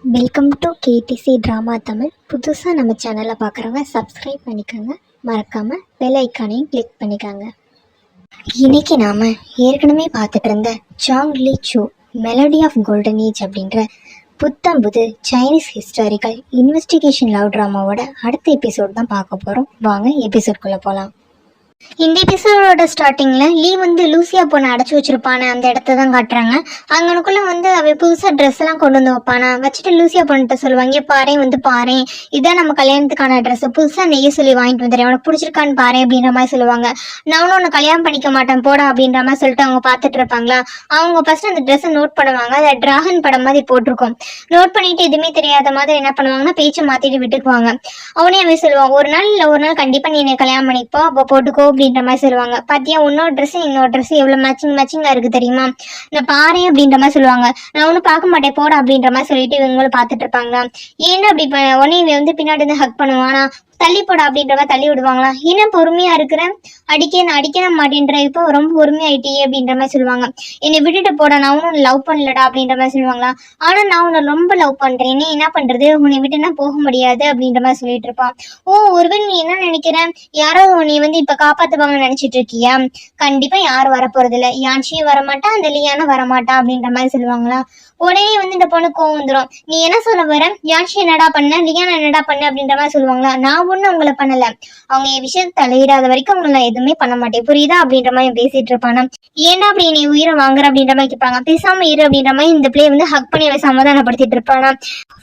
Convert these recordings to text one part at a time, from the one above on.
Welcome to KTC drama Tamil. புதுசாக நம்ம சேனலை பார்க்குறவங்க சப்ஸ்கிரைப் பண்ணிக்கோங்க, மறக்காமல் பெல் ஐக்கானையும் கிளிக் பண்ணிக்கோங்க. இன்றைக்கி நாம் ஏற்கனவே பார்த்துட்டு இருந்த சாங் லீ சூ மெலடி ஆஃப் கோல்டன் ஏஜ் அப்படின்ற புத்தம்புது சைனீஸ் ஹிஸ்டாரிக்கல் இன்வெஸ்டிகேஷன் லவ் ட்ராமாவோட அடுத்த எபிசோட் தான் பார்க்க போகிறோம். வாங்க எபிசோட்குள்ளே போகலாம். இந்த எபிசோடோட ஸ்டார்டிங்கில் லீ லூசியா பொண்ணை அடைச்சி வச்சிருப்பான அந்த இடத்த தான் காட்டுறாங்க. அங்கனுக்குள்ளே அவ புதுசாக ட்ரெஸ் எல்லாம் கொண்டு வந்து வைப்பானா. வச்சுட்டு லூசியா பொண்ணுகிட்ட சொல்லுவாங்க, பாரு இதான் நம்ம கல்யாணத்துக்கான ட்ரெஸ், புதுசாக நெய்ய சொல்லி வாங்கிட்டு வந்துடுறேன், உனக்கு பிடிச்சிருக்கான்னு பாரு அப்படின்ற மாதிரி சொல்லுவாங்க. நானும் உன்னை கல்யாணம் பண்ணிக்க மாட்டேன் போடா அப்படின்ற மாதிரி சொல்லிட்டு அவங்க பார்த்துட்டு இருப்பாங்களா. அவங்க ஃபர்ஸ்ட் அந்த ட்ரெஸ்ஸை நோட் பண்ணுவாங்க. அதை டிராகன் படம் மாதிரி போட்டிருக்கோம். நோட் பண்ணிட்டு எதுவுமே தெரியாத மாதிரி என்ன பண்ணுவாங்கன்னா பேச்சை மாற்றிட்டு விட்டுக்குவாங்க. அவனே அவன் சொல்லுவான், ஒரு நாள் கண்டிப்பாக நீ என்னை கல்யாணம் பண்ணிப்போ, அப்போ போட்டுக்கோ அப்படின்ற மாதிரி சொல்லுவாங்க. பாத்தியா இன்னொரு ட்ரெஸ் எவ்வளவு மேட்சிங்கா இருக்கு தெரியுமா, இந்த பாரு அப்படின்ற மாதிரி சொல்லுவாங்க. நான் ஒன்னும் பார்க்க மாட்டேன் போட அப்படின்ற மாதிரி சொல்லிட்டு இவங்களும் பார்த்துட்டு இருப்பாங்க. ஏன்னா அப்படி உடனே பின்னாடி இருந்து ஹக் பண்ணுவானா, தள்ளி போட அப்படின்றவ தள்ளி விடுவாங்களா. இன்னும் பொறுமையா இருக்கிறேன், அடிக்க மாட்டேன்ற, இப்போ ரொம்ப பொறுமையாயிட்டே அப்படின்ற மாதிரி சொல்லுவாங்க. என்னை விட்டுட்டு போட, நான் ஒன்னும் லவ் பண்ணலடா அப்படின்ற மாதிரி சொல்லுவாங்களா. ஆனா நான் உன்னை ரொம்ப லவ் பண்றேன், நீ என்ன பண்றது, உன்னை விட்டுனா போக முடியாது அப்படின்ற மாதிரி சொல்லிட்டு இருப்பான். ஒருவேளை நீ என்ன நினைக்கிற, யாரோ உன்னை இப்ப காப்பாத்துவாங்கன்னு நினைச்சிட்டு இருக்கியா, கண்டிப்பா யாரும் வரப்போறது இல்ல, யான்சியும் வரமாட்டா, அந்த லியானும் வரமாட்டா அப்படின்ற மாதிரி சொல்லுவாங்களா. உடனே இந்த பொண்ணு கோவம் வந்துடும். நீ என்ன சொல்ல வர, யான்சி என்னடா பண்ண, லியான் என்னடா பண்ண அப்படின்ற மாதிரி சொல்லுவாங்களா. நான் ஒண்ணு உங்களை பண்ணல, அவங்க என் விஷயத்தை தலையிடாத வரைக்கும் உங்களை நான் எதுவுமே பண்ண மாட்டேன், புரியுதா அப்படின்ற மாதிரி பேசிட்டு இருப்பானா. ஏன்னா அப்படி நீ உயிரை வாங்குற அப்படின்ற மாதிரி கேட்பாங்க. பேசாம இரு அப்படின்ற மாதிரி இந்த பிள்ளைய ஹக் பண்ணி சமாதானப்படுத்திட்டு இருப்பானா.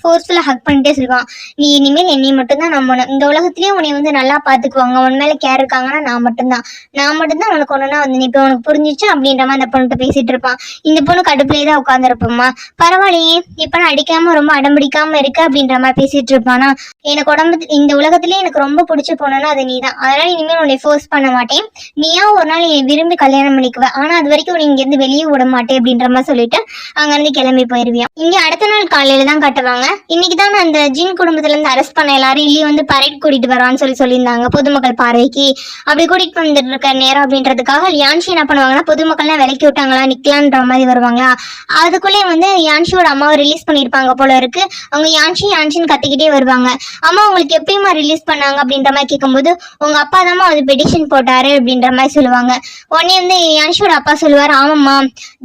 ஃபோர்ஸ்ஃபுல்லா ஹக் பண்ணிட்டே சொல்லுவான், நீ இனிமேல் என்னை மட்டும்தான் நம்பணும், இந்த உலகத்திலேயே உன்னை நல்லா பாத்துக்குவாங்க, உன் மேல கேர் இருக்காங்கன்னா நான் மட்டும்தான் உனக்கு ஒண்ணுன்னா இப்போ உனக்கு புரிஞ்சிச்சு அப்படின்ற மாதிரி அந்த பொண்ணுகிட்ட பேசிட்டு இருப்பான். இந்த பொண்ணு கடுப்புலேயே தான் உட்காந்துருப்போம்மா, பரவாயில்லையே இப்ப நான் அடிக்காம ரொம்ப அடம்பிடிக்காம இருக்கு அப்படின்ற மாதிரி பேசிட்டு இருப்பானா. எனக்கு இந்த உலகத்திலேயே எனக்கு ரொம்ப பிடிச்ச பொண்ணுன்னா அது நீதான், அதனால இனிமேல் உன்னை ஃபோர்ஸ் பண்ண மாட்டேன், நீயா ஒரு நாள் விரும்பி கல்யாணம் பண்ணிக்குவேன், ஆனா அது வரைக்கும் உன்னை இங்க இருந்து வெளியே விட மாட்டேன் அப்படின்ற மாதிரி சொல்லிட்டு அங்க இருந்து கிளம்பி போயிருவியான். இங்க அடுத்த நாள் காலையில தான் கட்டுவாங்க. இன்னைக்குதான் அந்த ஜின் குடும்பத்துல இருந்து அரெஸ்ட் பண்ண எல்லாரும் இல்லி பரேட் கூட்டிட்டு வரான்னு சொல்லியிருந்தாங்க பொதுமக்கள் பார்வைக்கு. அப்படி கூட்டிட்டு வந்துட்டு இருக்க நேரம் அப்படின்றதுக்காக யான்சி என்ன பண்ணுவாங்கன்னா, பொதுமக்கள்லாம் விலக்கி விட்டாங்களா நிக்கலான்ற மாதிரி வருவாங்களா. அதுக்குள்ளே யான்சியோட அம்மாவை ரிலீஸ் பண்ணியிருப்பாங்க போல இருக்கு. அவங்க யான்சின்னு கத்திக்கிட்டே வருவாங்க. அம்மா உங்களுக்கு எப்படிமா ரிலீஸ் பண்ணாங்க அப்படின்ற மாதிரி கேட்கும்போது, உங்க அப்பா தாம்மா அது பெட்டிஷன் போட்டாரு அப்படின்ற மாதிரி சொல்லுவாங்க. உடனே யான்சியோட அப்பா சொல்லுவாரு, ஆமாம்மா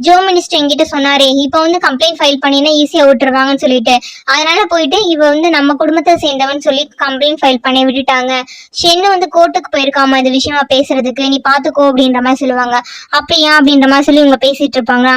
ஜோ மினிஸ்டர் என்கிட்ட சொன்னாரு, இப்போ கம்ப்ளைண்ட் ஃபைல் பண்ணினா ஈஸியா விட்டுருவாங்கன்னு சொல்லிட்டு, அதனால போயிட்டு இவ நம்ம குடும்பத்தை சேர்ந்தவன் சொல்லி கம்ப்ளைண்ட் ஃபைல் பண்ணி விட்டுட்டாங்க. ஷென்னு கோர்ட்டுக்கு போயிருக்காமா இது விஷயமா பேசுறதுக்கு, நீ பாத்துக்கோ அப்படின்ற மாதிரி சொல்லுவாங்க. அப்படியா அப்படின்ற மாதிரி சொல்லி இவங்க பேசிட்டு இருப்பாங்க.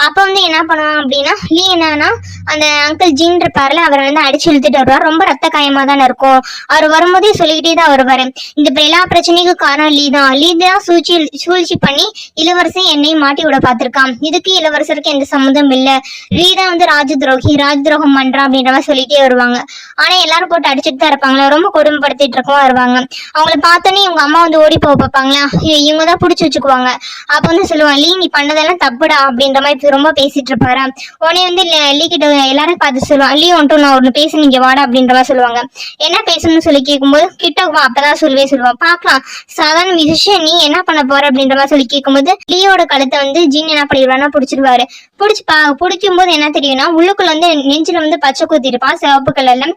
அப்ப என்ன பண்ணுவாங்க அப்படின்னா, லீ என்னன்னா அந்த அங்கிள் ஜின் இருப்பாருல, அவரை அடிச்சு இழுத்துட்டு வருவார். ரொம்ப ரத்த காயமா தானே இருக்கும். அவர் வரும்போதே சொல்லிக்கிட்டே தான் வருவாரு, இந்த எல்லா பிரச்சனைக்கும் காரணம் லீ தான் சூழ்ச்சி பண்ணி இளவரசன் என்னையும் மாட்டி விட பார்த்திருக்கான், இதுக்கு இளவரசருக்கு எந்த சம்மந்தம் இல்ல, லீ தான் ராஜதுரோகம் பண்றான் அப்படின்ற மாதிரி சொல்லிட்டே வருவாங்க. ஆனா எல்லாரும் போட்டு அடிச்சுட்டு தான் இருப்பாங்களா, ரொம்ப கொடுமைப்படுத்திட்டு இருக்கவும் வருவாங்க. அவங்கள பார்த்தோன்னே இவங்க அம்மா ஓடி போக பார்ப்பாங்களா, இவங்க தான் பிடிச்சி வச்சுக்குவாங்க. அப்ப சொல்லுவாங்க, லீ நீ பண்ணதெல்லாம் தப்புடா அப்படின்ற மாதிரி ரொம்ப பேசிட்டு இருப்பாரு. உடனே லீ கிட்ட எல்லாரும் பார்த்து சொல்லுவாங்க, லீ நான் ஒன்று பேச நீங்க வாடா அப்படின்ற மாதிரி சொல்லுவாங்க. என்ன பேசணும்னு சொல்லி கேட்கும்போது, கிட்ட அப்பதான் சொல்லுவான், பார்க்கலாம் சாதாரண விஷயம், நீ என்ன பண்ண போற அப்படின்ற மாதிரி சொல்லி கேட்கும்போது, லீயோட கழுத்தை ஜின் என்ன பண்ணிடுவானா பிடிச்சிருவாரு. பிடிக்கும் போது என்ன தெரியும்னா, உள்ளுக்குள்ள நெஞ்சில பச்சை குத்திருப்பான், சிவப்பு கலர்ல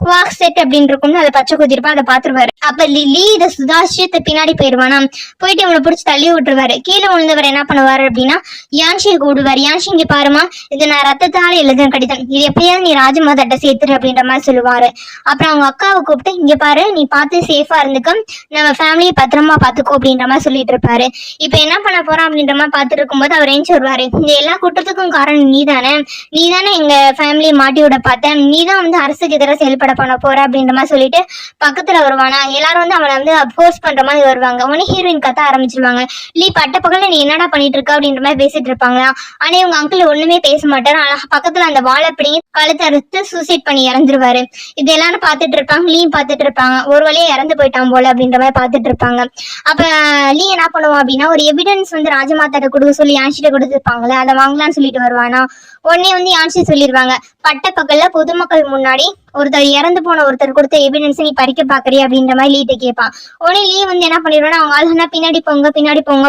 வாக் செட் அப்படின்னு இருக்கும்னு அதை பச்சை குத்திருப்பா, அதை பாத்துருவாரு. அப்ப லீ இதை சுதாரிச்சு பின்னாடி போயிருவானா. போயிட்டு இவனை பிடிச்சி தள்ளி விட்டுருவாரு. கீழே விழுந்தவர் என்ன பண்ணுவாரு அப்படின்னா, யான்சியை கூடுவாரு. யான்சி இங்க பாருமா, இது நான் ரத்தத்தால எழுதுன கடிதம், இது எப்படியாவது நீ ராஜமாதாட்ட சேர்த்துரு அப்படின்ற மாதிரி சொல்லுவாரு. அப்புறம் அவங்க அக்காவை கூப்பிட்டு, இங்க பாரு நீ பார்த்து சேஃபா இருந்துக்க, நம்ம ஃபேமிலியை பத்திரமா பாத்துக்கோ அப்படின்ற மாதிரி சொல்லிட்டு இருப்பாரு. இப்ப என்ன பண்ண போறான் அப்படின்ற மாதிரி பாத்துட்டு இருக்கும்போது அவர் ஏஞ்சி வருவாரு. இந்த எல்லா குற்றத்துக்கும் காரணம் நீதானே எங்க ஃபேமிலியை மாட்டி விட பார்த்த, நீதான் அரசுக்கு எதிராக செயல்பட பண்ண போற அப்படின்ற மாதிரி சொல்லிட்டு பக்கத்துல வருவானா. எல்லாரும் அவனை ஃபோர்ஸ் பண்ற மாதிரி வருவாங்க. உடனே ஹீரோயின் கத்த ஆரம்பிச்சிருவாங்க, லீ பட்ட பகல நீ என்னடா பண்ணிட்டு இருக்க அப்படின்ற மாதிரி பேசிட்டு இருப்பாங்களா. ஆனா இவங்க அங்கிள் ஒண்ணுமே பேச மாட்டாரு. பக்கத்துல அந்த வாழை பிடிங்கி கழுத்தை அறுத்து சூசைட் பண்ணி இறந்துருவாரு. இது எல்லாரும் பாத்துட்டு இருப்பாங்க. லீ பாத்துட்டு இருப்பாங்க, ஒரு வழியா இறந்து போயிட்டான் போல அப்படின்ற மாதிரி பாத்துட்டு இருப்பாங்க. அப்ப லீ என்ன பண்ணுவான் அப்படின்னா, ஒரு எவிடன்ஸ் ராஜமாதாட்ட கொடுக்க சொல்லி யான்சிட்ட கொடுத்துருப்பாங்களே, அதை வாங்கலாம்னு சொல்லிட்டு வருவானா. உடனே யான்சி சொல்லிடுவாங்க, பட்ட பகல்ல பொதுமக்கள் முன்னாடி ஒருத்தர் இறந்து போன ஒருத்தர் கொடுத்த எவிடன்ஸ் நீ பறிக்க பாக்குறியா அப்படின்ற மாதிரி லீட்ட கேட்பான். உடனே லீ வந்து என்ன பண்ணிடுவானா அவங்க ஆளுனா பின்னாடி போங்க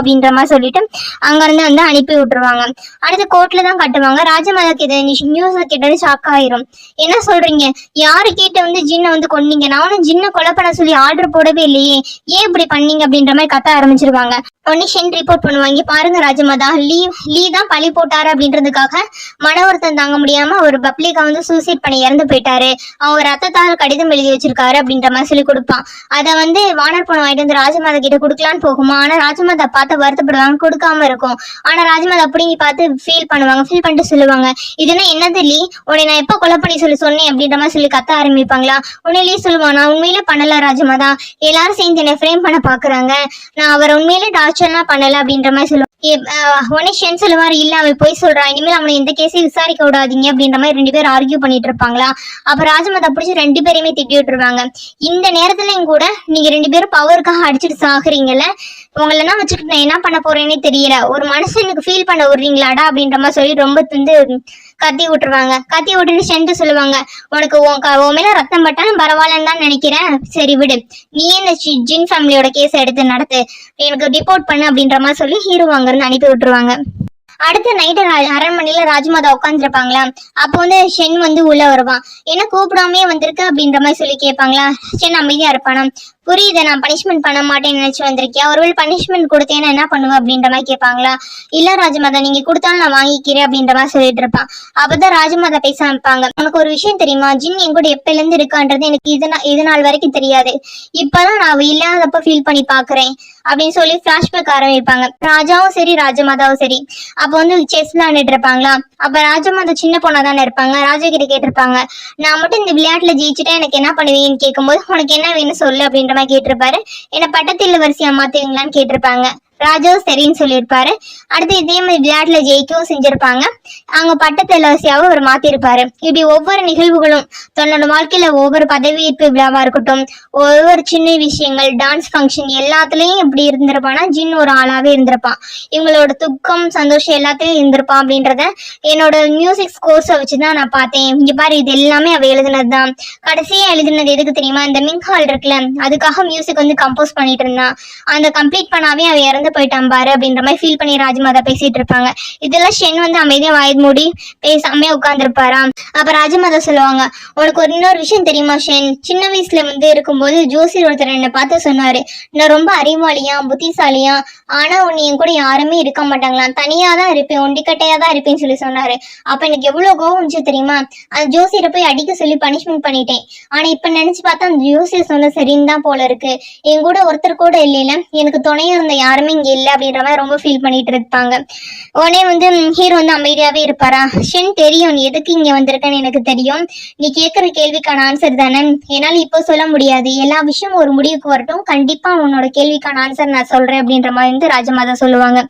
அப்படின்ற மாதிரி சொல்லிட்டு அங்க இருந்து வந்து அனுப்பி விட்டுருவாங்க. அடுத்து கோர்ட்ல தான் கட்டுவாங்க. ராஜமாதாக்கு இது நியூஸ் கேட்டது ஷாக் ஆயிரும். என்ன சொல்றீங்க, யாரு கேட்ட வந்து ஜின்னை வந்து கொன்னீங்க, நானும் ஜின்னை கொலை பண்ண சொல்லி ஆர்டர் போடவே இல்லையே, ஏன் இப்படி பண்ணீங்க அப்படின்ற மாதிரி கத்த ஆரம்பிச்சிருவாங்க. உடனே ஷென் ரிப்போர்ட் பண்ணுவாங்க, பாருங்க ராஜமாதா, லீ தான் பழி போட்டாரு அப்படின்றதுக்காக மன வருத்தம் தாங்க முடியாம ஒரு பப்ளிக்கா வந்து சூசைட் பண்ணி இறந்து போயிட்டாரு, அவங்க ரத்தத்தால் கடிதம் எழுதி வச்சிருக்காரு அப்படின்ற மாதிரி சொல்லி கொடுப்பான். அதை வந்து வானர் பொண்ணு வாங்கிட்டு வந்து ராஜமாதா கிட்ட கொடுக்கலான்னு போகுமா, ஆனா ராஜமாதா பார்த்து வருத்தப்படுவாங்க, கொடுக்காம இருக்கும். ஆனா ராஜமாதா அப்படிங்க பார்த்து ஃபீல் பண்ணிட்டு சொல்லுவாங்க, இதுன்னா என்னது லீ, உன்னை நான் எப்ப கொலை பண்ணி சொன்னேன் அப்படின்ற மாதிரி சொல்லி கத்த ஆரம்பிப்பாங்களா. உடனே லீ சொல்லுவான், நான் உண்மையில பண்ணல ராஜமாதா, எல்லாரும் சேர்ந்து என்னை ஃப்ரேம் பண்ண பாக்குறாங்க, நான் அவர் உண்மையில டார்ச்சர்லாம் பண்ணல அப்படின்ற மாதிரி சொல்லுவாங்க. உடனே ஷென் சொல்லுவாரு, இல்ல அவன் போய் சொல்றான், இனிமேல் அவனை எந்த கேஸையும் விசாரிக்க விடாதீங்க அப்படின்ற மாதிரி 2 பேரும் ஆர்கியூ பண்ணிட்டு இருப்பாங்களா. அப்ப ராஜமாதா பிடிச்சி 2 பேரையுமே திட்டி விட்டுருவாங்க. இந்த நேரத்துலயும் கூட நீங்க 2 பேரும் பவருக்காக அடிச்சுட்டு சாகுறீங்கல்ல, உங்களெல்லாம் வச்சுக்கிட்டு நான் என்ன பண்ண போறேன்னே தெரியல, ஒரு மனுஷனுக்கு ஃபீல் பண்ண விடுறீங்களாடா அப்படின்ற மாதிரி சொல்லி ரொம்ப வந்து கத்தி விட்டுருவாங்க. கத்தி விட்டுட்டு ஷென்ட்டு சொல்லுவாங்க, உனக்கு உன் மேல ரத்தம் பட்டாலும் பரவாயில்லன்னு தான் நினைக்கிறேன், சரி விடு, நீயே இந்த ஜின் ஃபேமிலியோட கேஸ் எடுத்து நடத்து, எனக்கு ரிப்போர்ட் பண்ணு அப்படின்ற மாதிரி சொல்லி ஹீரோ அங்க இருந்து அனுப்பி விட்டுருவாங்க. அடுத்த நைட்டு அரண்மனையில ராஜமாதா உட்காந்துருப்பாங்களா. அப்போ வந்து ஷென் வந்து உள்ள வருவான். என்ன கூப்பிடாமே வந்திருக்கு அப்படின்ற மாதிரி சொல்லி கேட்பாங்களா. ஷென் அமைதியா இருப்பானா, புரியுது, நான் பனிஷ்மெண்ட் பண்ண மாட்டேன்னு நினைச்சு வந்திருக்கியா, ஒருவேளை பனிஷ்மெண்ட் கொடுத்தேன்னா என்ன பண்ணுவேன் அப்படின்ற மாதிரி கேட்பாங்களா. இல்ல ராஜமாதா, நீங்க கொடுத்தாலும் நான் வாங்கிக்கிறேன் அப்படின்ற மாதிரி சொல்லிட்டு இருப்பான். அப்பதான் ராஜமாதா பேச ஆரம்பிப்பாங்க, உனக்கு ஒரு விஷயம் தெரியுமா, ஜின் என் கூட எப்பல இருந்து இருக்கான்றது எனக்கு இது நாள் வரைக்கும் தெரியாது, இப்பதான் நான் இல்லாதப்ப ஃபீல் பண்ணி பாக்குறேன் அப்படின்னு சொல்லி பிளாஷ்பேக் ஆரம்பிப்பாங்க. ராஜாவும் சரி ராஜமாதாவும் சரி அப்ப வந்து செஸ் விளையாண்டுட்டு இருப்பாங்களா. அப்ப ராஜமாதா சின்ன பொண்ணா தானே இருப்பாங்க. ராஜா கிட்ட கேட்டிருப்பாங்க, நான் மட்டும் இந்த விளையாட்டுல ஜெயிச்சுட்டா எனக்கு என்ன பண்ணுவீங்கன்னு கேட்கும்போது, உனக்கு என்ன வேணும் சொல்லு அப்படின்ற மாதிரி கேட்டிருப்பாரு. என்ன பட்டத்தில் வரிசையா மாத்துவீங்களான்னு கேட்டிருப்பாங்க. ராஜாவும் சரின்னு சொல்லியிருப்பாரு. அடுத்து இதே மாதிரி விளையாட்டுல ஜெயிக்கவும் செஞ்சிருப்பாங்க. அவங்க பட்டத்து இலவசியாவும் அவர் மாத்திருப்பாரு. இப்படி ஒவ்வொரு நிகழ்வுகளும் தன்னோட வாழ்க்கையில ஒவ்வொரு பதவியேற்பு விழாவா இருக்கட்டும், ஒவ்வொரு சின்ன விஷயங்கள், டான்ஸ் ஃபங்க்ஷன் எல்லாத்துலயும் இப்படி இருந்திருப்பானா ஜின் ஒரு ஆளாவே இருந்திருப்பான். இவங்களோட துக்கம் சந்தோஷம் எல்லாத்துலயும் இருந்திருப்பான் அப்படின்றத என்னோட மியூசிக் கோர்ஸை வச்சுதான் நான் பார்த்தேன். இங்க பாரு, இது எல்லாமே அவ எழுதுனதுதான். கடைசியா எழுதுனது எதுக்கு தெரியுமா, இந்த மிங் ஹால் இருக்குல்ல, அதுக்காக மியூசிக் வந்து கம்போஸ் பண்ணிட்டு இருந்தான். அந்த கம்ப்ளீட் பண்ணாவே அவ இறந்து போயிட்டான் பாரு அப்படின்ற மாதிரி ஃபீல் பண்ணி ராஜமாதா பேசிட்டு இருப்பாங்க. இதெல்லாம் ஷென் வந்து அமைதியா வாய் மூடி பேசாம உட்கார்ந்துருப்பாராம். அப்ப ராஜமாதா சொல்லுவாங்க, உனக்கு ஒரு இன்னொரு விஷயம் தெரியுமா ஷென், சின்ன வயசுல வந்து இருக்கும்போது ஜோசியர் ஒருத்தர் என்னை பார்த்து சொன்னாரு, நான் ரொம்ப அறிவாளியா புத்திசாலியா, ஆனா உன்னை என் கூட யாருமே இருக்க மாட்டாங்களாம், தனியா தான் இருப்பேன், ஒண்டிக்கட்டையா தான் இருப்பேன்னு சொல்லி சொன்னாரு. அப்ப எனக்கு எவ்வளவு கோவம் இருந்துச்சு தெரியுமா, அந்த ஜோசியரை போய் அடிக்க சொல்லி பனிஷ்மெண்ட் பண்ணிட்டேன். ஆனா இப்ப நினைச்சு பார்த்தா அந்த ஜோசியர் சொன்ன சரின்னு தான் போல இருக்கு, என் கூட ஒருத்தர் கூட இல்லையில, எனக்கு துணையா இருந்த யாருமே இங்க இல்ல அப்படின்ற மாதிரி ரொம்ப ஃபீல் பண்ணிட்டு இருப்பாங்க. உடனே வந்து ஹீரோ வந்து அமைதியாவே இருப்பாரா. ஷென், தெரியும் நீ எதுக்கு இங்க வந்திருக்கன்னு எனக்கு தெரியும், நீ கேட்கற கேள்விக்கான ஆன்சர் தானே, என்னால இப்போ சொல்ல முடியாது, எல்லா விஷயமும் ஒரு முடிவுக்கு வரட்டும், கண்டிப்பா உன்னோட கேள்விக்கான ஆன்சர் நான் சொல்றேன் அப்படின்ற மாதிரி வந்து ராஜமாதா சொல்லுவாங்க.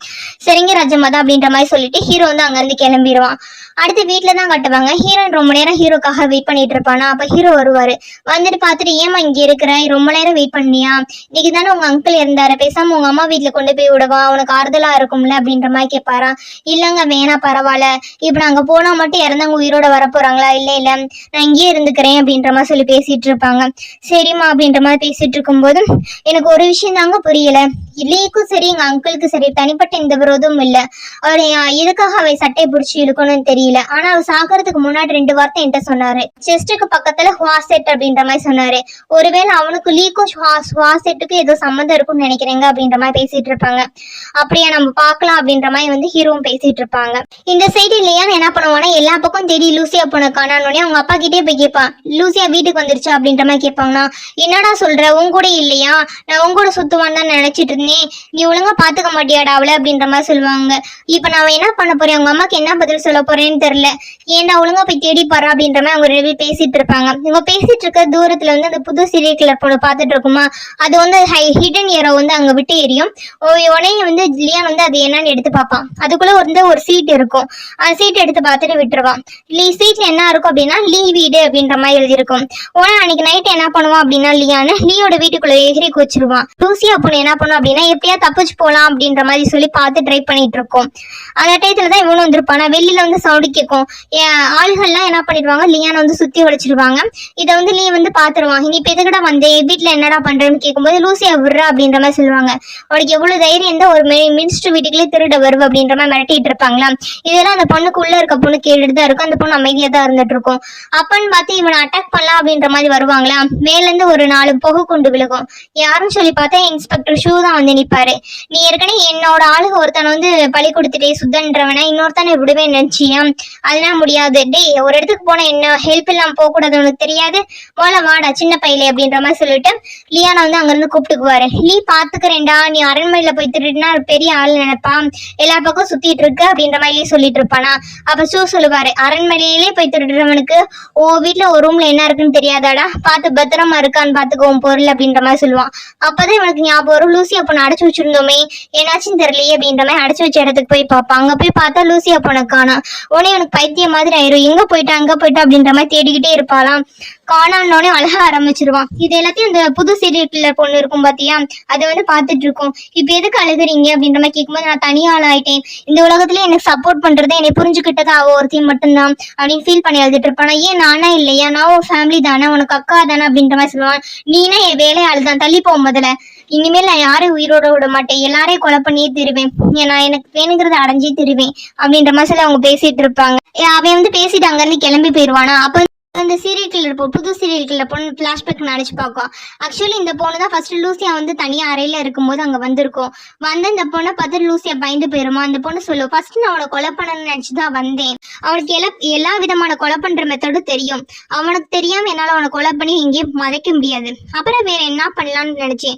சரிங்க ராஜமாதா அப்படின்ற மாதிரி சொல்லிட்டு ஹீரோ வந்து அங்க இருந்து கிளம்பிடுவான். அடுத்து வீட்டுல தான் கட்டுவாங்க. ஹீரோயின் ரொம்ப நேரம் ஹீரோக்காக வெயிட் பண்ணிட்டு இருப்பானா. அப்ப ஹீரோ வருவாரு. வந்துட்டு பாத்துட்டு, ஏமா இங்க இருக்கிற, ரொம்ப நேரம் வெயிட் பண்ணியா, இன்னைக்கு தானே உங்க அங்கிள் இருந்தாரு, பேசாம உங்க அம்மா வீட்டுல கொண்டு போய் விடவா, உனக்கு ஆறுதலா இருக்கும்ல அப்படின்ற மாதிரி கேட்பாரா. இல்லங்க வேணா பரவாயில்ல, இப்ப நாங்க போனா மட்டும் இறந்தவங்க உயிரோட வர போறாங்களா, இல்ல நான் இங்கேயே இருந்துக்கிறேன் அப்படின்ற மாதிரி சொல்லி பேசிட்டு இருப்பாங்க. சரிம்மா அப்படின்ற மாதிரி பேசிட்டு இருக்கும்போது, எனக்கு ஒரு விஷயம் தாங்க புரியல, இல்லைக்கும் சரி எங்க அங்கிளுக்கு சரி தனிப்பட்ட எந்த விரோதமும் இல்ல, அவர் எதுக்காக அவை சட்டை பிடிச்சி இழுக்கணும்னு தெரியல, ஆனா அவர் சாகிறதுக்கு முன்னாடி 2 வார்த்தை என்கிட்ட சொன்னாரு, செஸ்டுக்கு பக்கத்துல ஹுவாசெட் அப்படின்ற மாதிரி சொன்னாரு, ஒருவேளை அவனுக்கு லீக்கும் ஹுவாசெட்டுக்கு ஏதோ சம்மந்தம் இருக்கும்னு நினைக்கிறேங்க அப்படின்ற மாதிரி பேசிட்டு இருப்பாங்க. அப்படியா, நம்ம பார்க்கலாம் அப்படின்ற மாதிரி வந்து ஹீரோவும் பேசிட்டு இருப்பாங்க. இந்த சைடு இல்லையான்னு என்ன பண்ணுவானா, எல்லா பக்கம் தேடி லூசியா போன காணானோடனே அவங்க அப்பா கிட்டே போய் கேட்பான், லூசியா வீட்டுக்கு வந்துருச்சா அப்படின்ற மாதிரி கேட்பாங்கன்னா, என்னடா சொல்ற, உன் கூட இல்லையா, நான் உங்க கூட சுத்துவான்னு தான் நினைச்சிட்டு இருந்தேன், நீ ஒழுங்கா பாத்துக்க மாட்டியாடா அவளை அப்படின்ற மாதிரி சொல்லுவாங்க. இப்ப நான் என்ன பண்ண போறேன், அவங்க அம்மாக்கு என்ன பதில் சொல்ல போறேன்னு தெரியல, ஏன்டா ஒழுங்கா போய் தேடி பாரு அப்படின்ற மாதிரி அவங்க 2 பேரும் பேசிட்டு இருப்பாங்க. இவங்க பேசிட்டு இருக்க தூரத்துல வந்து அந்த புது சீரியல் கிளர் பொண்ணு பாத்துட்டு இருக்குமா, அது வந்து ஹிடன் ஏரோ வந்து அங்க விட்டு எரியும். உடனே வந்து லியான் வந்து அது என்னன்னு எடுத்து பார்ப்பான். அதுக்குள்ள ஒரு சீட் இருக்கும். அந்த சீட் எடுத்து பார்த்துட்டு விட்டுருவான். சீட்ல என்ன இருக்கும் அப்படின்னா லீ வீடு அப்படின்ற மாதிரி எழுதியிருக்கும். உடனே அன்னைக்கு நைட் என்ன பண்ணுவான் அப்படின்னா லீயோட வீட்டுக்குள்ள எகிரி குச்சிருவான். லூசியா பொண்ணு என்ன பண்ணும் அப்படின்னா எப்படியா தப்பிச்சு போலாம் அப்படின்ற மாதிரி சொல்லி பார்த்து ட்ரை பண்ணிட்டு இருக்கோம். அந்த டயத்துல தான் இவனும் வந்திருப்பானா. வெளியில வந்து சவுண்டு கேட்கும். ஆளுகள்லாம் என்ன பண்ணிடுவாங்க, லியானை வந்து சுத்தி உடைச்சிருவாங்க. இதை வந்து லீ வந்து பாத்துருவான். நீ இப்ப எதுக்கடா வந்தேன், வீட்டுல என்னடா பண்றேன்னு கேட்கும்போது லூசியா விடுறா அப்படின்ற மாதிரி சொல்லுவாங்க. உனக்கு எவ்வளவு தைரியம் இருந்தா ஒரு மினிஸ்டர் வீட்டுக்குள்ளே திருட வருவ அப்படின்ற மாதிரி மிரட்டிட்டு இருப்பாங்களா. இதெல்லாம் அந்த பொண்ணுக்கு உள்ள இருக்க பொண்ணு கேட்டுட்டு தான் இருக்கும். அந்த பொண்ணு அமைதியா தான் இருந்துட்டு இருக்கும். அப்பன்னு பார்த்து இவனை அட்டாக் பண்ணலாம் அப்படின்ற மாதிரி வருவாங்களா. மேல இருந்து ஒரு 4 புகை குண்டு விழுகும். யாருன்னு சொல்லி பார்த்தா இன்ஸ்பெக்டர் ஷூ தான் வந்து நிப்பாரு. நீ ஏற்கனவே என்னோட ஆளுக ஒருத்தனை வந்து பழி கொடுத்துட்டே சுத்தன்றவனை இன்னொருத்தனை விடுவே நினைச்சியா, அதெல்லாம் முடியாது. டேய், ஒரு இடத்துக்கு போன என்ன ஹெல்ப் இல்லாம போக கூடாது, உனக்கு தெரியாது, போல வாடா சின்ன பையலே அப்படின்ற மாதிரி சொல்லிட்டு லியானை வந்து அங்க இருந்து கூப்பிட்டுக்குவாரு. லீ பாத்துக்கிறேன்டா, நீ அரண்மனையில போய் திருடுனா பெரிய ஆள் நினைப்பா, எல்லா பக்கம் சுத்திட்டு இருக்கு அப்படின்ற மாதிரி சொல்லிட்டு இருப்பானா. அப்ப ஷூ சொல்லுவாரு, அரண்மனையிலே போய் திருடுறவனுக்கு ஓ வீட்டுல ஒரு ரூம்ல என்ன இருக்குன்னு தெரியாதாடா, பார்த்து பத்திரமா இருக்கான்னு பாத்துக்கோம் பொருள் அப்படின்ற மாதிரி சொல்லுவான். அப்பதான் இவனுக்கு ஞாபகம் வரும், லூசியா பொண்ணு அடைச்சு வச்சிருந்தோமே என்னாச்சுன்னு தெரியலையே அப்படின்ற மாதிரி அடைச்சு வச்ச இடத்துக்கு போய் பார்ப்பான். அங்க போய் பார்த்தா லூசியா பொண்ணு காணோம். உடனே இவனுக்கு பைத்தியம் மாதிரி ஆயிரும். எங்க போயிட்டா அப்படின்ற மாதிரி தேடிக்கிட்டே இருப்பாளாம். காணான்னோடனே அழக ஆரம்பிச்சிருவான். இது எல்லாத்தையும் இந்த புது சீரியல் கில்லர் பொண்ணு இருக்கும் பாத்தியா, அதை வந்து பாத்துட்டு இருக்கோம். இப்ப எதுக்கு அழுகுறீங்க அப்படின்ற மாதிரி கேட்கும்போது நான் தனியாள் ஆயிட்டேன், இந்த உலகத்துல எனக்கு சப்போர்ட் பண்றது என்னை புரிஞ்சுக்கிட்டதா அவ ஒருத்தையும் மட்டும்தான் அப்படின்னு ஃபீல் பண்ணி எழுதிட்டு இருப்பானா. ஏன் நானா இல்லையா, நான் உன் ஃபேமிலி தானே, உனக்கு அக்கா தானே அப்படின்ற மாதிரி சொல்லுவான். நீனா என் வேலையாள் தான், தள்ளி போகும் முதல்ல, இனிமேல் நான் யாரையும் உயிரோட விட மாட்டேன், எல்லாரையும் கொலை பண்ணியே திருவேன், நான் எனக்கு வேணுங்கிறத அடைஞ்சே திருவேன் அப்படின்ற மாதிரி சொல்லி அவங்க பேசிட்டு இருப்பாங்க. அவன் வந்து பேசிட்டு அங்க இருந்து கிளம்பி போயிடுவானா. அப்ப அந்த சீரியல் கில்லர் புது சீரியல் கில்லர் பொண்ணு பிளாஷ்பேக் நினைச்சு பார்க்கும். ஆக்சுவலி இந்த பொண்ணு தான் ஃபர்ஸ்ட் லூசியா வந்து தனியா அறையில இருக்கும்போது அங்க வந்திருக்கும். வந்து இந்த பொண்ணை பார்த்து லூசியா பயந்து போயிருமா. அந்த பொண்ணு சொல்லும், ஃபர்ஸ்ட் நான் அவனை கொலை பண்ணணும்னு நினைச்சுதான் வந்தேன், அவனுக்கு எல்லா விதமான கொலை பண்ற மெத்தடும் தெரியும், அவனுக்கு தெரியாம என்னால அவனை கொலை பண்ணி எங்கேயும் மறைக்க முடியாது, அப்புறம் வேற என்ன பண்ணலாம்னு நினைச்சேன்,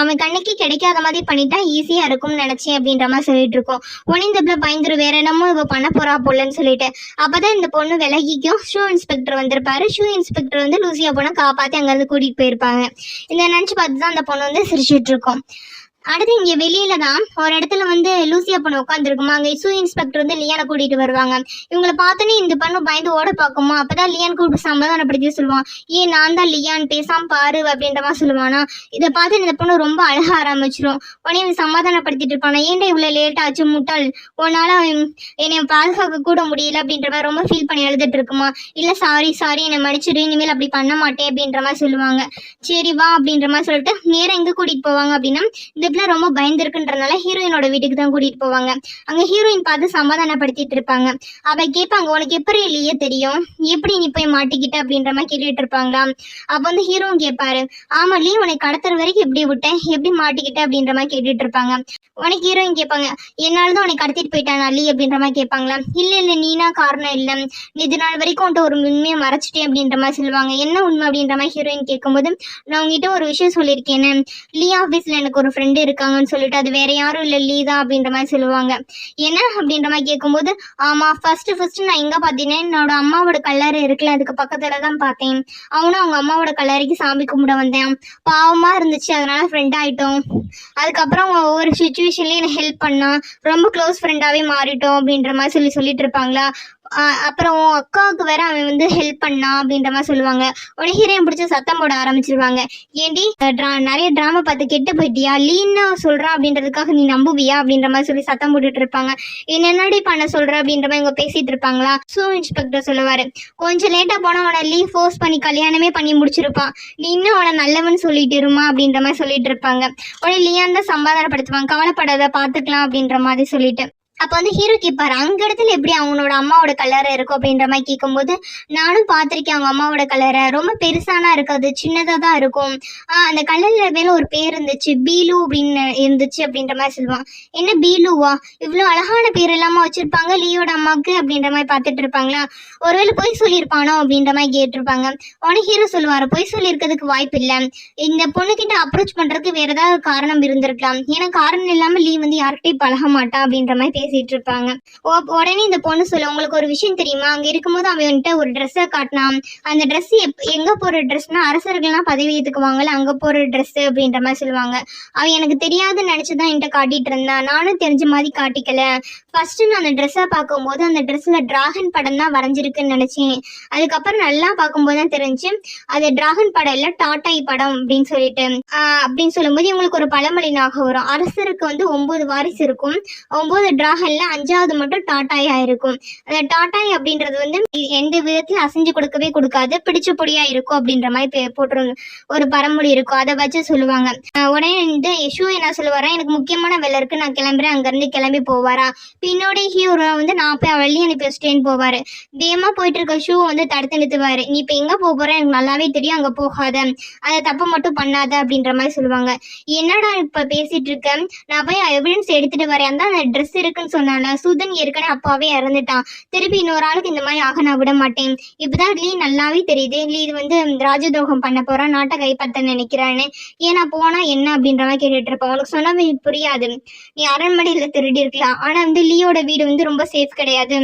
அவன் கண்ணுக்கு கிடைக்காத மாதிரி பண்ணிட்டா ஈஸியா இருக்கும்னு நினைச்சேன் அப்படின்ற மாதிரி சொல்லிட்டு இருக்கோம். உடனே இந்த பிள்ளை பயந்துரு, வேற என்னமோ இவ பண்ண போறா போலன்னு சொல்லிட்டு. அப்பதான் இந்த பொண்ணு விலகிக்கும். ஷூ இன்ஸ்பெக்டர் வந்திருப்பாரு. ஷூ இன்ஸ்பெக்டர் வந்து லூசியா பொண்ணை காப்பாத்தி அங்க இருந்து கூட்டிட்டு போயிருப்பாங்க. இதை நினைச்சு பார்த்துதான் அந்த பொண்ணு வந்து சிரிச்சிட்டு இருக்கும். அடுத்து இங்க வெளியில தான் ஒரு இடத்துல வந்து லூசியா பொண்ணு உட்காந்துருக்குமா. அங்க ஷூ இன்ஸ்பெக்டர் வந்து லியானை கூட்டிட்டு வருவாங்க. இவங்களை பார்த்தோன்னே இந்த பொண்ணு பயந்து ஓட பார்க்குமா. அப்பதான் லியான் கூப்பிட்டு சமாதானப்படுத்தி சொல்லுவான், ஏன் நான் தான் லியான், பேசாம பாரு அப்படின்ற மாதிரி சொல்லுவானா. இதை பார்த்து இந்த பொண்ணு ரொம்ப அழக ஆரம்பிச்சிரும். உடனே இவன் சமாதானப்படுத்திட்டு இருப்பானா, ஏன்டா இவ்வளவு லேட் ஆச்சு முட்டாள், உன்னால என்னை பாதுகாக்க கூட முடியல அப்படின்ற மாதிரி ரொம்ப ஃபீல் பண்ணி எழுதிட்டு இருக்குமா. இல்ல சாரி என்னை மன்னிச்சிடு, இனிமேல் அப்படி பண்ண மாட்டேன் அப்படின்ற மாதிரி சொல்லுவாங்க. சரி வா அப்படின்ற மாதிரி சொல்லிட்டு நேரம் எங்க கூட்டிட்டு போவாங்க அப்படின்னா இந்த ரொம்ப பயந்துருக்குன்றதுனால ஹீரோயினோட வீட்டுக்கு தான் கூட்டிட்டு போவாங்க. அங்க ஹீரோயின் பார்த்து சமாதானப்படுத்திட்டு இருப்பாங்க. அவ கேட்பாங்க, உனக்கு எப்படி இல்லையே தெரியும், எப்படி நீ போய் மாட்டிக்கிட்ட அப்படின்ற மாதிரி கேட்டுட்டு இருப்பாங்களா. அப்ப வந்து ஹீரோவும் கேட்பாரு, ஆமா லீ உனக்கு கடத்துற வரைக்கும் எப்படி விட்டேன், எப்படி மாட்டிக்கிட்ட அப்படின்ற மாதிரி கேட்டுட்டு இருப்பாங்க. உனக்கு ஹீரோயின் கேட்பாங்க, என்னாலதான் உனக்கு கடத்திட்டு போயிட்டானா லீ அப்படின்ற மாதிரி கேட்பாங்களா. இல்ல நீனா காரணம் இல்ல, இது நாள் வரைக்கும் ஒரு உண்மையை மறைச்சிட்டேன் அப்படின்ற மாதிரி சொல்லுவாங்க. என்ன உண்மை அப்படின்ற மாதிரி ஹீரோயின் கேட்கும்போது, நான் உங்ககிட்ட ஒரு விஷயம் சொல்லியிருக்கேன்னு, லீ ஆபீஸ்ல எனக்கு ஒரு ஃப்ரெண்டு இருக்காங்கன்னு சொல்லிட்டு, அது வேற யாரும் இல்ல லீ தான் அப்படின்ற மாதிரி சொல்லுவாங்க. என்ன அப்படின்ற மாதிரி கேட்கும்போது, ஆமா ஃபர்ஸ்ட் நான் எங்க பாத்தீங்கன்னா என்னோட அம்மாவோட கல்லறை இருக்குல்ல அதுக்கு பக்கத்துலதான் பார்த்தேன், அவனும் அவங்க அம்மாவோட கல்லறைக்கு சாமி கும்பிட வந்தேன், பாவமா இருந்துச்சு அதனால ஃப்ரெண்ட் ஆயிட்டோம், அதுக்கப்புறம் ஒவ்வொரு சுச்சுவேஷன்லயும் எனக்கு ஹெல்ப் பண்ணா, ரொம்ப க்ளோஸ் ஃப்ரெண்டாவே மாறிட்டோம் அப்படின்ற மாதிரி சொல்லிட்டு இருப்பாங்களா. அப்புறம் அக்காவுக்கு வேற அவன் வந்து ஹெல்ப் பண்ணா அப்படின்ற மாதிரி சொல்லுவாங்க. உடனே ஹீரோயின் பிடிச்சி சத்தம் போட ஆரம்பிச்சிருவாங்க, ஏண்டி நிறைய டிராமா பார்த்து கெட்டு போயிட்டியா, லீன்னு சொல்றா அப்படின்றதுக்காக நீ நம்புவியா அப்படின்ற மாதிரி சொல்லி சத்தம் போட்டுட்டு இருப்பாங்க. என்னடி பண்ண சொல்ற அப்படின்ற மாதிரி இவங்க பேசிட்டு இருப்பாங்களா. ஷூ இன்ஸ்பெக்டர் சொல்லுவாரு, கொஞ்சம் லேட்டா போனா அவனை லீ ஃபோர்ஸ் பண்ணி கல்யாணமே பண்ணி முடிச்சிருப்பான், நீ இன்னும் அவனை நல்லவன்னு சொல்லிட்டு இருமா அப்படின்ற மாதிரி சொல்லிட்டு இருப்பாங்க. உடனே லியான் தான் சமாதானப்படுத்துவாங்க, கவலைப்படாத பாத்துக்கலாம் அப்படின்ற மாதிரி சொல்லிட்டு. அப்போ வந்து ஹீரோ கேட்பாரு, அங்க இடத்துல எப்படி அவனோட அம்மாவோட கல்லறை இருக்கும் அப்படின்ற மாதிரி கேட்கும்போது, நானும் பார்த்திருக்கேன் அவங்க அம்மாவோட கல்லறை ரொம்ப பெருசானா இருக்காது, சின்னதா தான் இருக்கும், அந்த கல்லறை மேல ஒரு பேர் இருந்துச்சு, பீலு அப்படின்னு இருந்துச்சு அப்படின்ற மாதிரி சொல்லுவான். என்ன பீலுவா, இவ்வளவு அழகான பேர் இல்லாம வச்சிருப்பாங்க லீயோட அம்மாவுக்கு அப்படின்ற மாதிரி பார்த்துட்டு இருப்பாங்களா. ஒருவேளை பொய் சொல்லியிருப்பானோ அப்படின்ற மாதிரி கேட்டிருப்பாங்க. உடனே ஹீரோ சொல்லுவாரு, பொய் சொல்லியிருக்கிறதுக்கு வாய்ப்பு இல்லை, இந்த பொண்ணுகிட்ட அப்ரோச் பண்றதுக்கு வேற ஏதாவது காரணம் இருந்திருக்கலாம், ஏன்னா காரணம் இல்லாம லீ வந்து யார்கிட்டையும் பழக மாட்டா அப்படின்ற மாதிரி பேசிட்டு இருப்பாங்க. உடனே இந்த பொண்ணு சொல்ல, உங்களுக்கு ஒரு விஷயம் தெரியுமா, அங்க இருக்கும்போது அவன்கிட்ட ஒரு ட்ரெஸ்ஸை காட்டினான். அந்த ட்ரெஸ் எங்க போற ட்ரெஸ்னா அரசர்கள்லாம் பதவி ஏத்துக்குவாங்கல்ல அங்க போற ட்ரெஸ் அப்படின்ற மாதிரி சொல்லுவாங்க. அவன் எனக்கு தெரியாதுன்னு நினைச்சுதான் என்கிட்ட காட்டிட்டு இருந்தான். நானும் தெரிஞ்ச மாதிரி காட்டிக்கல. ஃபர்ஸ்ட் நான் அந்த ட்ரெஸ்ஸை பார்க்கும்போது அந்த ட்ரெஸ்ல டிராகன் படம் தான் வரைஞ்சிருக்குன்னு நினைச்சேன். அதுக்கப்புறம் நல்லா பார்க்கும்போது தான் தெரிஞ்சு அது டிராகன் படம் இல்ல டாட்டாய் படம் அப்படின்னு சொல்லிட்டு அப்படின்னு சொல்லும்போது இவங்களுக்கு ஒரு பழமொழி ஞாபகம் வரும். அரசருக்கு வந்து 9 வாரிசு இருக்கும், 9 டிராகன்ல 5வது மட்டும் டாட்டாயா இருக்கும். அந்த டாட்டாய் அப்படின்றது வந்து எந்த விதத்துல அசைஞ்சு கொடுக்கவே கொடுக்காது, பிடிச்ச பொடியா இருக்கும் அப்படின்ற மாதிரி போட்டு ஒரு பழமொழி இருக்கும். அதை வச்சு சொல்லுவாங்க. உடனே வந்து ஷூ என்ன சொல்லுவாரா, எனக்கு முக்கியமான வேலை இருக்கு நான் கிளம்புறேன், அங்க இருந்து கிளம்பி போவாரா. பின்னோட ஹீரோ வந்து நான் போய் வள்ளி அனுப்பி வச்சுட்டேன்னு போவாரு. வேகமா போயிட்டு இருக்க ஷூ வந்து தடுத்து நிறுத்துவாரு. நீ இப்ப எங்க போற எனக்கு நல்லாவே தெரியும், அங்க போகாத, அதை தப்பு மட்டும் பண்ணாத அப்படின்ற மாதிரி சொல்லுவாங்க. என்னடா இப்ப பேசிட்டு இருக்க, நான் போய் எவிடன்ஸ் எடுத்துட்டு வரேன், அந்த ட்ரெஸ் இருக்குன்னு சொன்னால சுதன் ஏற்கனவே அப்பாவே இறந்துட்டான், திருப்பி இன்னொரு ஆளுக்கு இந்த மாதிரி ஆக நான் விட மாட்டேன். இப்பதான் லீ நல்லாவே தெரியுது, லீ இது வந்து ராஜதோகம் பண்ண போறான், நாட்டை கைப்பற்ற நினைக்கிறான்னு. ஏன்னா போனா என்ன அப்படின்ற மாதிரி கேட்டுட்டு இருப்பான். உனக்கு சொன்னா புரியாது, நீ அரண்மனையில திருடி இருக்கலாம், ஆனா வந்து லீயோட வீடு வந்து ரொம்ப சேஃப் கிடையாது.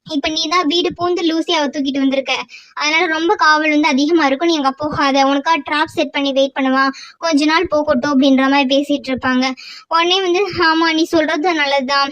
இப்ப நீ தான் வீடு பூந்து லூசியாவை தூக்கிட்டு வந்திருக்க, அதனால ரொம்ப காவல் வந்து அதிகமா இருக்கும், நீ அங்க போகாத, உனக்கா ட்ராப் செட் பண்ணி வெயிட் பண்ணுவான், கொஞ்ச நாள் போகட்டும் அப்படின்ற மாதிரி பேசிட்டு இருப்பாங்க. உடனே வந்து ஆமா நீ சொல்றது நல்லதுதான்,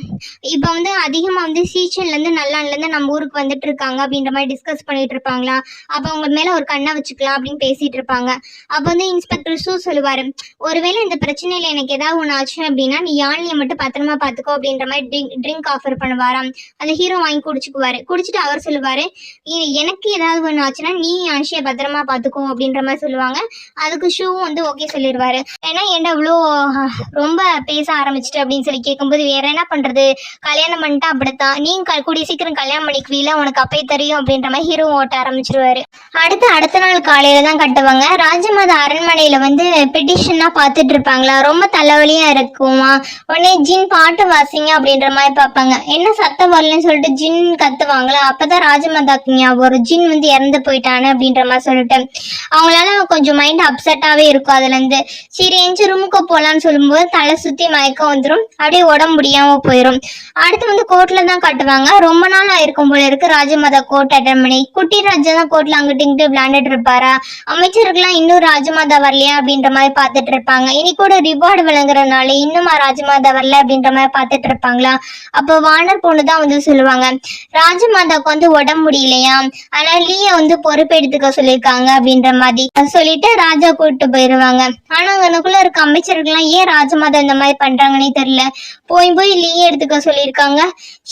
இப்ப வந்து அதிகமா வந்து சீச்சன்ல இருந்து நல்லான்ல இருந்து நம்ம ஊருக்கு வந்துட்டு இருக்காங்க அப்படின்ற மாதிரி டிஸ்கஸ் பண்ணிட்டு இருப்பாங்களா. அப்ப அவங்க மேல ஒரு கண்ணை வச்சுக்கலாம் அப்படின்னு பேசிட்டு இருப்பாங்க. அப்ப வந்து இன்ஸ்பெக்டர் ஷூ சொல்லுவாரு, ஒருவேளை இந்த பிரச்சனையில எனக்கு ஏதாவது ஒண்ணு ஆச்சு அப்படின்னா நீ யாழ்னியை மட்டும் பத்திரமா பாத்துக்கோ அப்படின்ற மாதிரி ட்ரிங்க் ஆஃபர் பண்ணுவாராம். அந்த ஹீரோ வாங்கி குடிச்சுக்குவாரு. குடிச்சிட்டு அவர் சொல்லுவாரு, எனக்கு ஏதாவது ஒண்ணு ஆச்சுன்னா நீ ஆஷியை பத்திரமா பாத்துக்கோ அப்படின்ற மாதிரி சொல்லுவாங்க. அதுக்கு ஷூ வந்து ஓகே சொல்லிடுவாரு. ஏன்னா என்ன இவ்வளோ ரொம்ப பேச ஆரம்பிச்சிட்டு அப்படின்னு சொல்லி கேட்கும்போது வேற என்ன பண்றது, கல்யாணம் பண்ணிட்டா அப்படித்தான், நீ கூடிய சீக்கிரம் கல்யாணம் பண்ணிக்குவீல, உனக்கு அப்பே தெரியும் அப்படின்ற மாதிரி ஹீரோ ஓட்ட ஆரம்பிச்சிருவாரு. அடுத்த நாள் காலையில தான் கட்டுவாங்க. ராஜமாதா அரண்மனையில வந்து பெட்டிஷனா பாத்துட்டு இருப்பாங்களா, ரொம்ப தலைவலியா இருக்குமா. உடனே ஜின் பாட்டு வாசிங்க அப்படின்ற மாதிரி பார்ப்பாங்க. என்ன சத்தம் வரலன்னு சொல்லிட்டு ஜின் கத்துவாங்களா. அப்பதான் ராஜமாதாக்கு ஒரு ஜின் வந்து இறந்து போயிட்டானு அப்படின்ற மாதிரி சொல்லிட்டு அவங்களால கொஞ்சம் மைண்ட் அப்செட்டாவே இருக்கும். அதுல இருந்து சரி எஞ்சி ரூமுக்கு போலான்னு சொல்லும்போது தலை சுத்தி மயக்கம் வந்துடும், அப்படியே உடம்பு முடியாம போயிடும். அடுத்து வந்து கோர்ட்ல தான் கட்டுவாங்க. ரொம்ப நாள் ஆயிருக்கும் போல இருக்கு ராஜமாதா கோர்ட் அட்டன் பண்ணி. குட்டி ராஜா தான் கோர்ட்ல அங்கிட்டு இங்கிட்டு விளையாண்டுட்டு இருப்பாரா. அமைச்சருக்குலாம் இன்னும் ராஜமாதா வரலையா அப்படின்ற மாதிரி பாத்துட்டு இருப்பாங்க. இனி கூட ரிவார்டு விளங்குறதுனால இன்னுமா ராஜமாதா வரல அப்படின்ற மாதிரி பாத்துட்டு இருப்பாங்களா. அப்போ வானர் பொண்ணுதான் வந்து சொல்லுவாங்க, ராஜமாதாவுக்கு வந்து உடம்பு முடியலையா, ஆனா லீய வந்து பொறுப்பெடுத்துக்க சொல்லியிருக்காங்க அப்படின்ற மாதிரி சொல்லிட்டு ராஜா கூப்பிட்டு போயிருவாங்க. ஆனா அங்கனுக்குள்ள இருக்க அமைச்சர்கள்லாம் ஏன் ராஜமாதா இந்த மாதிரி பண்றாங்கன்னே தெரியல. போய் லீய எடுத்துக்க சொல்லியிருக்காங்க,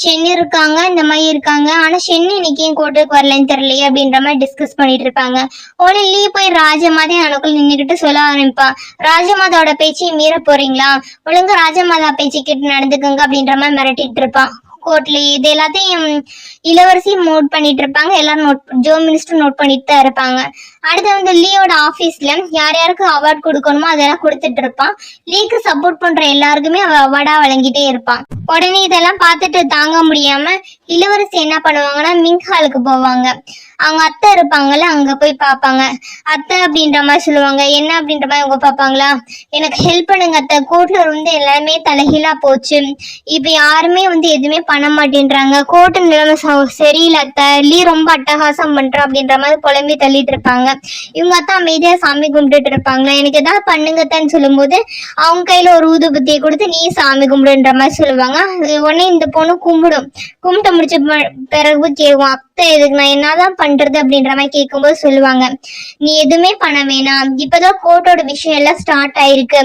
ஷென் இருக்காங்க, இந்த மாதிரி இருக்காங்க, ஆனா ஷென் இன்னைக்கு ஏன் கோர்ட்டுக்கு வரலன்னு தெரியலையே அப்படின்ற மாதிரி டிஸ்கஸ் பண்ணிட்டு இருப்பாங்க. உடனே லீ போய் ராஜமாதா அனுக்குள்ள நின்றுகிட்டு சொல்ல ஆரம்பிப்பா, ராஜமாதாவோட பேச்சை மீற போறீங்களா, ஒழுங்கா ராஜமாதா பேச்சு கேட்டு நடந்துக்குங்க அப்படின்ற மாதிரி மிரட்டிட்டு இருப்பான் கோர்ட்லயே. இது எல்லாத்தையும் இளவரசி நோட் பண்ணிட்டு இருப்பாங்க, எல்லாரும் ஜோ மினிஸ்டர் நோட் பண்ணிட்டு தான் இருப்பாங்க. அடுத்து வந்து லீயோட ஆபீஸ்ல யார் யாருக்கு அவார்ட் கொடுக்கணுமோ அதெல்லாம் கொடுத்துட்டு இருப்பான். லீக்கு சப்போர்ட் பண்ற எல்லாருக்குமே அவ அவார்டா வழங்கிட்டே இருப்பான். உடனே இதெல்லாம் பார்த்துட்டு தாங்க முடியாம இளவரசி என்ன பண்ணுவாங்கன்னா மிங் ஹாலுக்கு போவாங்க. அவங்க அத்தை இருப்பாங்கல்ல, அங்க போய் பார்ப்பாங்க. அத்தை அப்படின்ற மாதிரி சொல்லுவாங்க. என்ன அப்படின்ற மாதிரி அவங்க பார்ப்பாங்களா, எனக்கு ஹெல்ப் பண்ணுங்க அத்தை, கோர்ட்ல வந்து எல்லாருமே தலைகீழா போச்சு, இப்ப யாருமே வந்து எதுவுமே பண்ண மாட்டேன்றாங்க, கோர்ட்டு நிலைமை சரியில்லை அத்தை, லீ ரொம்ப அட்டகாசம் பண்ற அப்படின்ற மாதிரி புலம்பி தள்ளிட்டு இருப்பாங்க. இவங்க அத்தை அமைதியா சாமி கும்பிட்டுட்டு இருப்பாங்களா. எனக்கு ஏதாவது பண்ணுங்கத்தான்னு சொல்லும்போது அவங்க கையில ஒரு ஊதுபத்தியை கொடுத்து நீ சாமி கும்பிடுன்ற மாதிரி சொல்லுவாங்க. உடனே இந்த பொண்ணு கும்பிட்டு முடிச்ச பிறகு கேட்கும், அத்தை எதுக்கு நான் என்னதான் பண்றது அப்படின்ற மாதிரி கேட்கும்போது சொல்லுவாங்க, நீ எதுவுமே பண்ண வேணாம், இப்பதான் கோர்ட்டோட விஷயம் எல்லாம் ஸ்டார்ட் ஆயிருக்கு,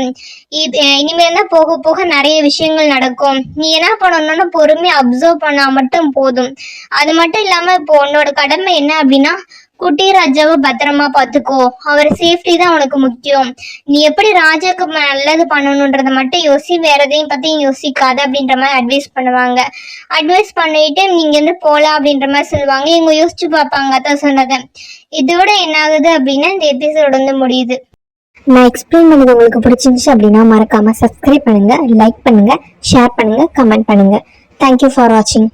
இனிமேல் தான் போக போக நிறைய விஷயங்கள் நடக்கும், நீ என்ன பண்ணணும்னா பொறுமையா அப்சர்வ் பண்ணா மட்டும் போதும். அது மட்டும் இல்லாம இப்போ உன்னோட கடமை என்ன அப்படின்னா குட்டி ராஜாவை பத்திரமா பாத்துக்கோ, அவர் சேஃப்டி தான் உனக்கு முக்கியம், நீ எப்படி ராஜாக்கு நல்லது பண்ணணும்ன்றத மட்டும் யோசி, வேற எதையும் பத்தியும் யோசிக்காத அப்படின்ற மாதிரி அட்வைஸ் பண்ணுவாங்க. அட்வைஸ் பண்ணிட்டு நீங்க இருந்து போலாம் அப்படின்ற மாதிரி சொல்லுவாங்க. இவங்க யோசிச்சு பார்ப்பாங்க அதான் சொன்னதை. இதோட என்ன ஆகுது அப்படின்னா இந்த எபிசோட் வந்து முடியுது. நான் எக்ஸ்பிளைன் பண்ணது உங்களுக்கு பிடிச்சிருந்துச்சு அப்படின்னா மறக்காம சப்ஸ்கிரைப் பண்ணுங்க, லைக் பண்ணுங்க, ஷேர் பண்ணுங்க, கமெண்ட் பண்ணுங்க. தேங்க்யூ ஃபார் வாட்சிங்.